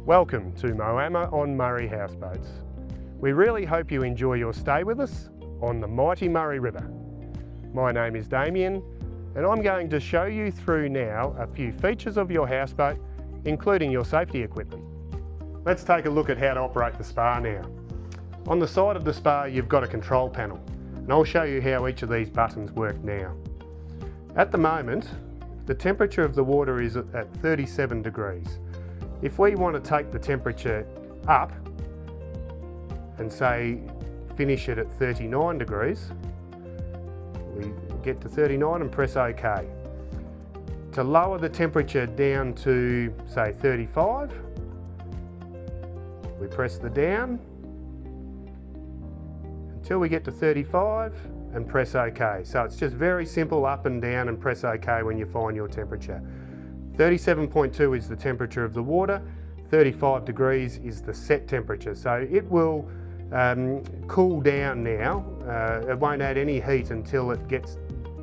Welcome to Moama on Murray Houseboats. We really hope you enjoy your stay with us on the mighty Murray River. My name is Damien and I'm going to show you through now a few features of your houseboat, including your safety equipment. Let's take a look at how to operate the spar now. On the side of the spar you've got a control panel and I'll show you how each of these buttons work now. At the moment the temperature of the water is at 37 degrees. If we want to take the temperature up and say finish it at 39 degrees, we get to 39 and press OK. To lower the temperature down to say 35, we press the down until we get to 35 and press OK. So it's just very simple, up and down and press OK when you find your temperature. 37.2 is the temperature of the water, 35 degrees is the set temperature. So it will cool down now. It won't add any heat until it gets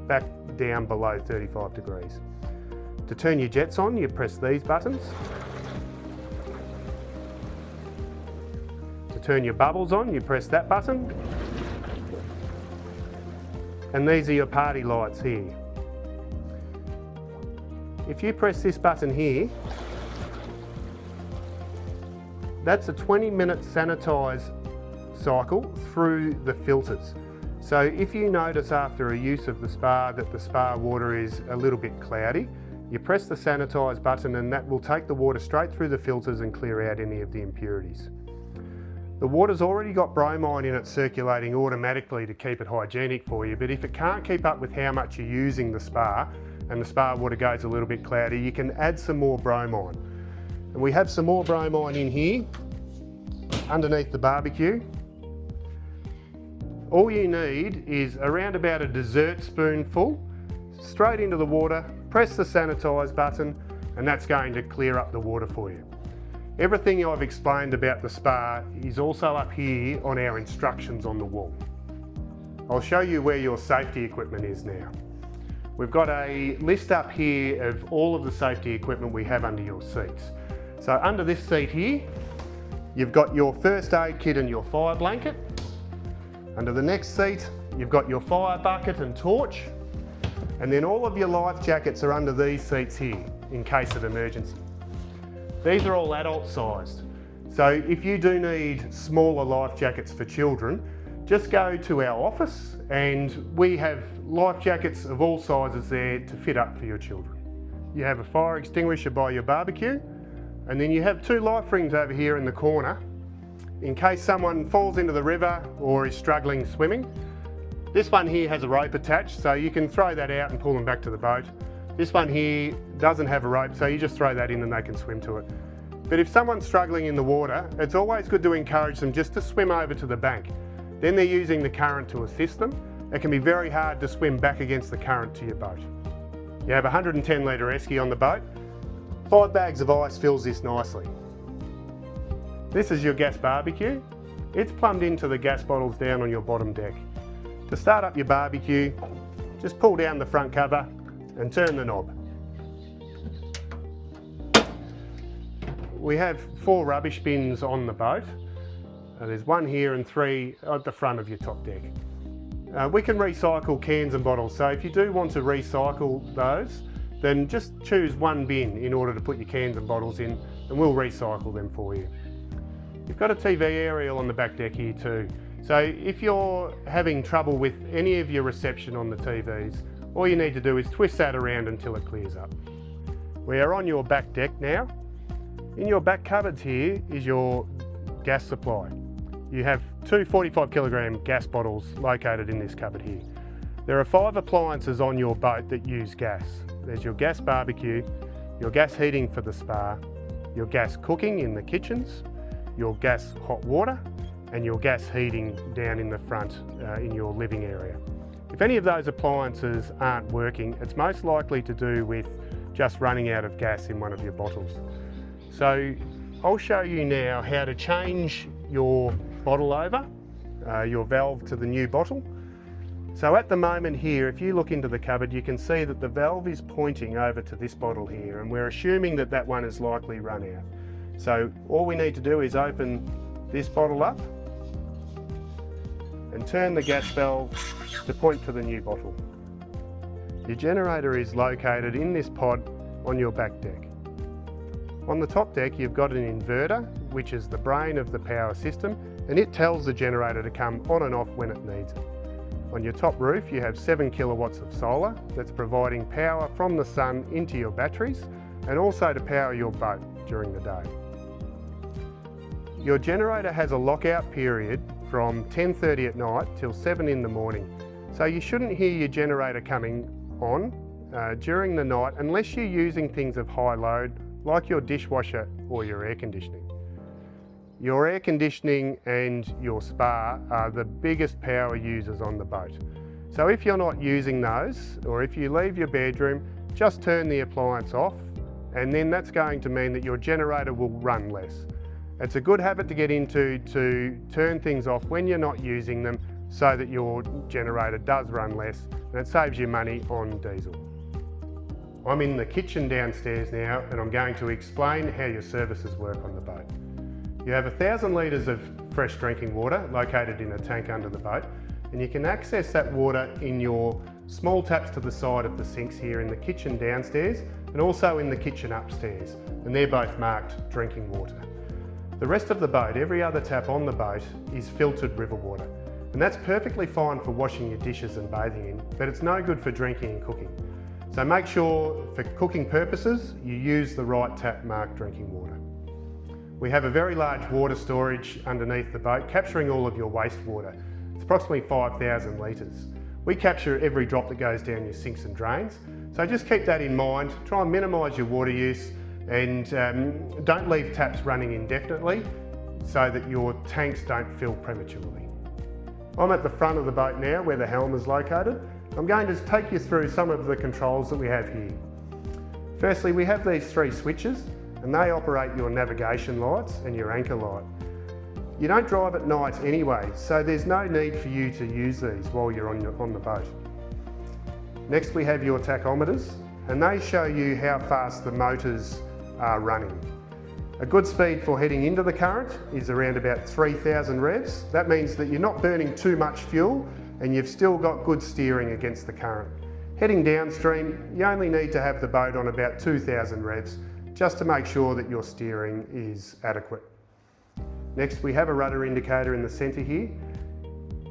back down below 35 degrees. To turn your jets on, you press these buttons. To turn your bubbles on, you press that button. And these are your party lights here. If you press this button here, that's a 20-minute sanitise cycle through the filters. So if you notice after a use of the spar that the spar water is a little bit cloudy, you press the sanitise button and that will take the water straight through the filters and clear out any of the impurities. The water's already got bromine in it circulating automatically to keep it hygienic for you, but if it can't keep up with how much you're using the spar, and the spar water goes a little bit cloudy, you can add some more bromine. And we have some more bromine in here, underneath the barbecue. All you need is around about a dessert spoonful, straight into the water, press the sanitise button, and that's going to clear up the water for you. Everything I've explained about the spar is also up here on our instructions on the wall. I'll show you where your safety equipment is now. We've got a list up here of all of the safety equipment we have under your seats. So under this seat here, you've got your first aid kit and your fire blanket. Under the next seat, you've got your fire bucket and torch. And then all of your life jackets are under these seats here, in case of emergency. These are all adult sized. So if you do need smaller life jackets for children, just go to our office and we have life jackets of all sizes there to fit up for your children. You have a fire extinguisher by your barbecue, and then you have two life rings over here in the corner in case someone falls into the river or is struggling swimming. This one here has a rope attached, so you can throw that out and pull them back to the boat. This one here doesn't have a rope, so you just throw that in and they can swim to it. But if someone's struggling in the water, it's always good to encourage them just to swim over to the bank. Then they're using the current to assist them. It can be very hard to swim back against the current to your boat. You have a 110 litre esky on the boat. 5 bags of ice fills this nicely. This is your gas barbecue. It's plumbed into the gas bottles down on your bottom deck. To start up your barbecue, just pull down the front cover and turn the knob. We have 4 rubbish bins on the boat. There's 1 here and 3 at the front of your top deck. We can recycle cans and bottles, so if you do want to recycle those, then just choose 1 bin in order to put your cans and bottles in and we'll recycle them for you. You've got a TV aerial on the back deck here too, so if you're having trouble with any of your reception on the TVs, all you need to do is twist that around until it clears up. We are on your back deck now. In your back cupboards here is your gas supply. You have 2 45 kilogram gas bottles located in this cupboard here. There are 5 appliances on your boat that use gas. There's your gas barbecue, your gas heating for the spa, your gas cooking in the kitchens, your gas hot water, and your gas heating down in the front in your living area. If any of those appliances aren't working, it's most likely to do with just running out of gas in one of your bottles. So I'll show you now how to change your bottle over, your valve to the new bottle. So at the moment here, if you look into the cupboard, you can see that the valve is pointing over to this bottle here, and we're assuming that that one is likely run out. So all we need to do is open this bottle up and turn the gas valve to point to the new bottle. Your generator is located in this pod on your back deck. On the top deck you've got an inverter, which is the brain of the power system, and it tells the generator to come on and off when it needs it. On your top roof you have 7 kilowatts of solar that's providing power from the sun into your batteries and also to power your boat during the day. Your generator has a lockout period from 10:30 at night till 7 in the morning, so you shouldn't hear your generator coming on during the night unless you're using things of high load like your dishwasher or your air conditioning. Your air conditioning and your spa are the biggest power users on the boat. So if you're not using those, or if you leave your bedroom, just turn the appliance off, and then that's going to mean that your generator will run less. It's a good habit to get into to turn things off when you're not using them so that your generator does run less and it saves you money on diesel. I'm in the kitchen downstairs now and I'm going to explain how your services work on the boat. You have 1,000 litres of fresh drinking water located in a tank under the boat, and you can access that water in your small taps to the side of the sinks here in the kitchen downstairs and also in the kitchen upstairs, and they're both marked drinking water. The rest of the boat, every other tap on the boat, is filtered river water, and that's perfectly fine for washing your dishes and bathing in, but it's no good for drinking and cooking. So make sure for cooking purposes you use the right tap marked drinking water. We have a very large water storage underneath the boat, capturing all of your wastewater. It's approximately 5,000 litres. We capture every drop that goes down your sinks and drains, so just keep that in mind. Try and minimise your water use and don't leave taps running indefinitely so that your tanks don't fill prematurely. I'm at the front of the boat now where the helm is located. I'm going to take you through some of the controls that we have here. Firstly, we have these 3 switches, and they operate your navigation lights and your anchor light. You don't drive at night anyway, so there's no need for you to use these while you're on the boat. Next we have your tachometers, and they show you how fast the motors are running. A good speed for heading into the current is around about 3,000 revs. That means that you're not burning too much fuel and you've still got good steering against the current. Heading downstream, you only need to have the boat on about 2,000 revs just to make sure that your steering is adequate. Next we have a rudder indicator in the centre here.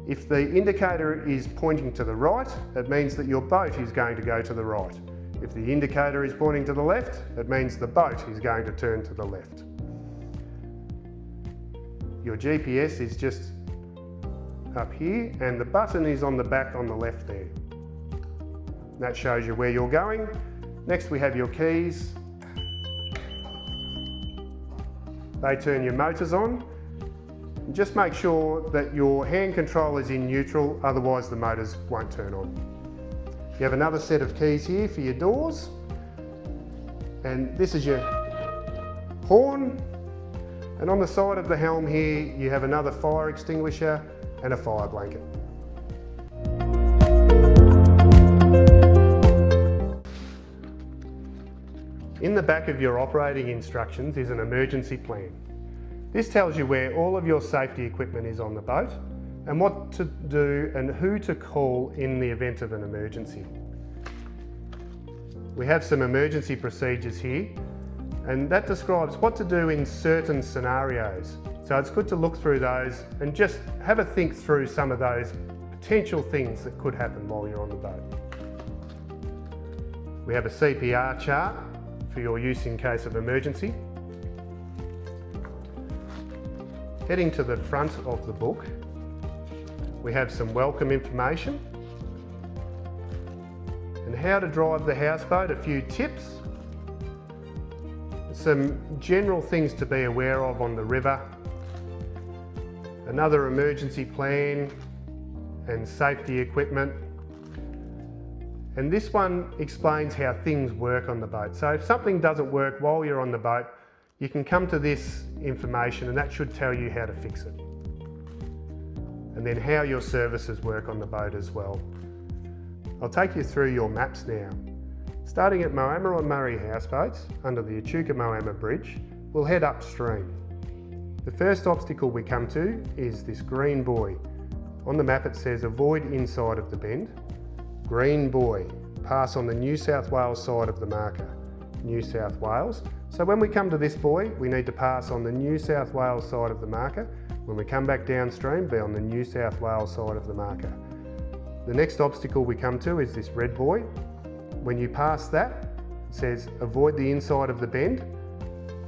If the indicator is pointing to the right, it means that your boat is going to go to the right. If the indicator is pointing to the left, it means the boat is going to turn to the left. Your GPS is just up here and the button is on the back on the left there. That shows you where you're going. Next we have your keys. They turn your motors on. Just make sure that your hand control is in neutral, otherwise the motors won't turn on. You have another set of keys here for your doors, and this is your horn, and on the side of the helm here you have another fire extinguisher and a fire blanket. In the back of your operating instructions is an emergency plan. This tells you where all of your safety equipment is on the boat and what to do and who to call in the event of an emergency. We have some emergency procedures here, and that describes what to do in certain scenarios. So it's good to look through those and just have a think through some of those potential things that could happen while you're on the boat. We have a CPR chart for your use in case of emergency. Heading to the front of the book, we have some welcome information and how to drive the houseboat, a few tips, some general things to be aware of on the river, another emergency plan and safety equipment. And this one explains how things work on the boat. So if something doesn't work while you're on the boat, you can come to this information and that should tell you how to fix it. And then how your services work on the boat as well. I'll take you through your maps now. Starting at Moama on Murray Houseboats, under the Moama Bridge, we'll head upstream. The first obstacle we come to is this green buoy. On the map it says avoid inside of the bend. Green buoy, pass on the New South Wales side of the marker. New South Wales. So when we come to this buoy, we need to pass on the New South Wales side of the marker. When we come back downstream, be on the New South Wales side of the marker. The next obstacle we come to is this red buoy. When you pass that, it says avoid the inside of the bend.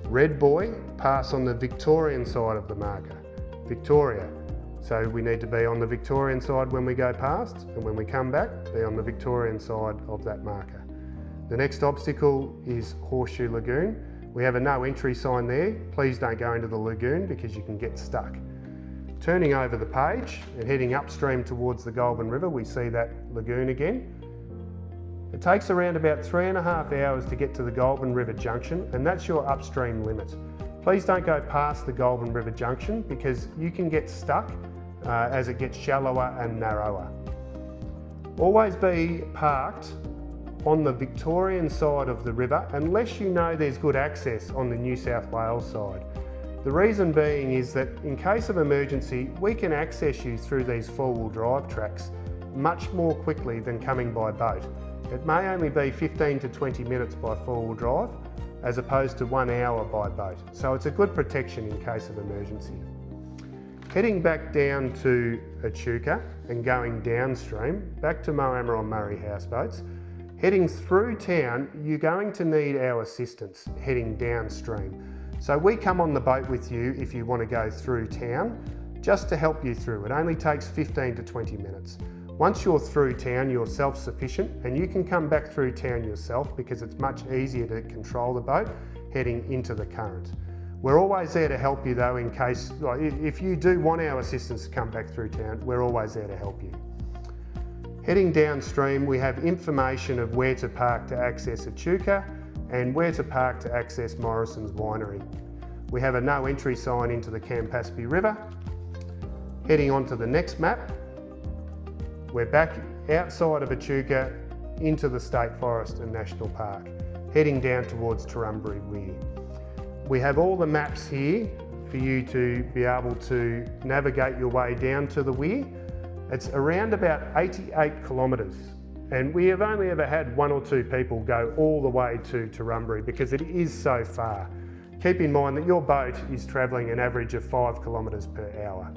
Red buoy, pass on the Victorian side of the marker. Victoria. So we need to be on the Victorian side when we go past, and when we come back, be on the Victorian side of that marker. The next obstacle is Horseshoe Lagoon. We have a no entry sign there. Please don't go into the lagoon because you can get stuck. Turning over the page and heading upstream towards the Goulburn River, we see that lagoon again. It takes around about 3.5 hours to get to the Goulburn River junction, and that's your upstream limit. Please don't go past the Goulburn River junction because you can get stuck as it gets shallower and narrower. Always be parked on the Victorian side of the river unless you know there's good access on the New South Wales side. The reason being is that in case of emergency, we can access you through these four-wheel drive tracks much more quickly than coming by boat. It may only be 15 to 20 minutes by four-wheel drive as opposed to 1 hour by boat. So it's a good protection in case of emergency. Heading back down to Echuca and going downstream, back to Moama on Murray Houseboats. Heading through town, you're going to need our assistance heading downstream. So we come on the boat with you if you want to go through town, just to help you through. It only takes 15 to 20 minutes. Once you're through town, you're self-sufficient and you can come back through town yourself because it's much easier to control the boat heading into the current. We're always there to help you though in case, if you do want our assistance to come back through town, we're always there to help you. Heading downstream, we have information of where to park to access Echuca and where to park to access Morrison's Winery. We have a no entry sign into the Campaspe River. Heading on to the next map, we're back outside of Echuca into the State Forest and National Park, heading down towards Turrumbary Weir. We have all the maps here for you to be able to navigate your way down to the weir. It's around about 88 kilometres and we have only ever had 1 or 2 people go all the way to Turrumbary because it is so far. Keep in mind that your boat is travelling an average of 5 kilometres per hour.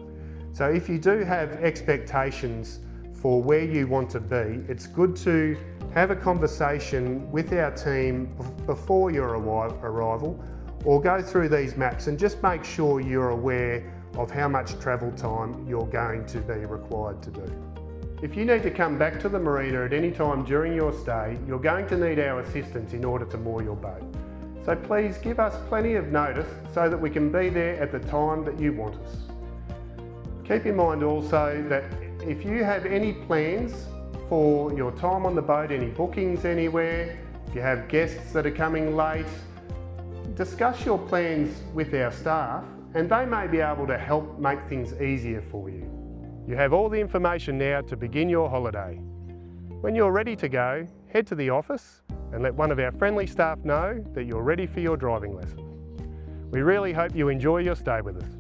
So if you do have expectations for where you want to be, it's good to have a conversation with our team before your arrival or go through these maps and just make sure you're aware of how much travel time you're going to be required to do. If you need to come back to the marina at any time during your stay, you're going to need our assistance in order to moor your boat. So please give us plenty of notice so that we can be there at the time that you want us. Keep in mind also that if you have any plans for your time on the boat, any bookings anywhere, if you have guests that are coming late, discuss your plans with our staff and they may be able to help make things easier for you. You have all the information now to begin your holiday. When you're ready to go, head to the office and let one of our friendly staff know that you're ready for your driving lesson. We really hope you enjoy your stay with us.